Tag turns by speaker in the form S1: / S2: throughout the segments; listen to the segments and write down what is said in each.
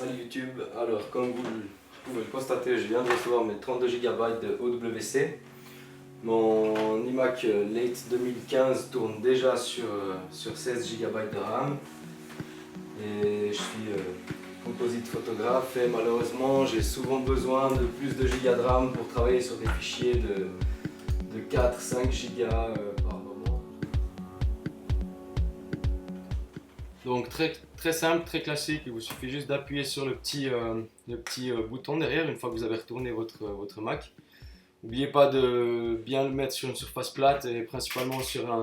S1: Salut YouTube, alors comme vous pouvez le constater, je viens de recevoir mes 32 Go de OWC. Mon iMac Late 2015 tourne déjà sur 16 Go de RAM et je suis composite photographe et malheureusement j'ai souvent besoin de plus de gigas de RAM pour travailler sur des fichiers de 4-5 Go par moment. Donc très simple, très classique, il vous suffit juste d'appuyer sur le petit bouton derrière une fois que vous avez retourné votre Mac. N'oubliez pas de bien le mettre sur une surface plate et principalement sur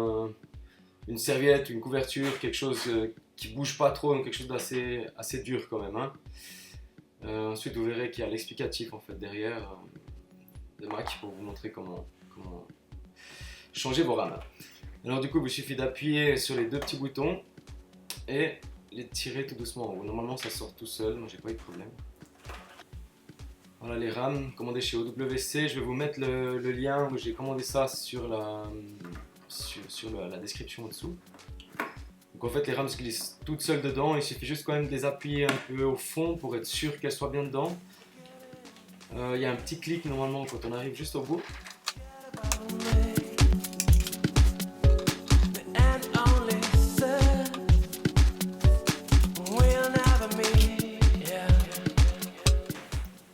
S1: une serviette, une couverture, quelque chose qui ne bouge pas trop, donc quelque chose d'assez dur quand même. Hein. Ensuite vous verrez qu'il y a l'explicatif en fait derrière de Mac pour vous montrer comment changer vos RAM. Alors du coup il vous suffit d'appuyer sur les deux petits boutons et les tirer tout doucement en haut. Normalement ça sort tout seul, moi j'ai pas eu de problème. Voilà les RAM commandées chez OWC, je vais vous mettre le lien où j'ai commandé ça sur la description en dessous. Donc en fait les RAM se glissent toutes seules dedans, il suffit juste quand même de les appuyer un peu au fond pour être sûr qu'elles soient bien dedans. Il y a un petit clic normalement quand on arrive juste au bout.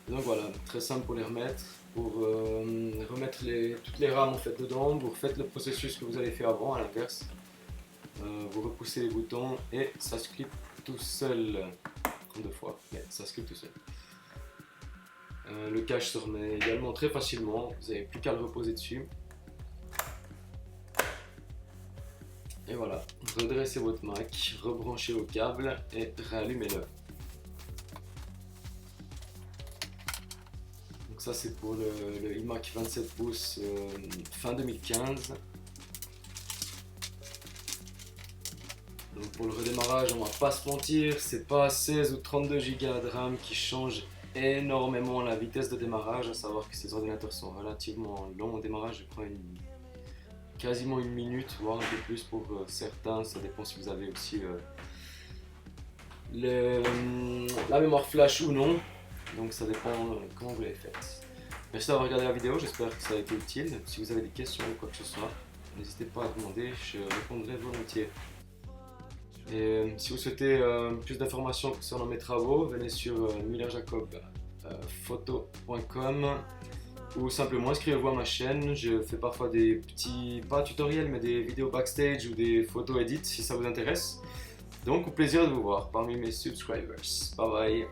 S1: Donc voilà, très simple pour les remettre. Pour remettre toutes les rames en fait dedans, vous refaites le processus que vous avez fait avant à l'inverse. Vous repoussez les boutons et ça se clip tout seul. 32 fois, mais ça se clip tout seul. Le cache se remet également très facilement, vous n'avez plus qu'à le reposer dessus. Et voilà, redressez votre Mac, rebranchez vos câbles et réallumez-le. Donc ça c'est pour le iMac 27 pouces fin 2015. Donc pour le redémarrage, on va pas se mentir, c'est pas 16 ou 32 Go de RAM qui changent énormément la vitesse de démarrage, à savoir que ces ordinateurs sont relativement longs au démarrage, je crois quasiment une minute, voire un peu plus pour certains, ça dépend si vous avez aussi la mémoire flash ou non, donc ça dépend comment vous l'avez fait. Merci d'avoir regardé la vidéo, j'espère que ça a été utile. Si vous avez des questions ou quoi que ce soit, n'hésitez pas à demander, je répondrai volontiers. Et si vous souhaitez plus d'informations concernant mes travaux, venez sur millerjacob.photo.com ou simplement inscrivez-vous à ma chaîne. Je fais parfois des petits, pas tutoriels, mais des vidéos backstage ou des photos edit si ça vous intéresse. Donc au plaisir de vous voir parmi mes subscribers. Bye bye.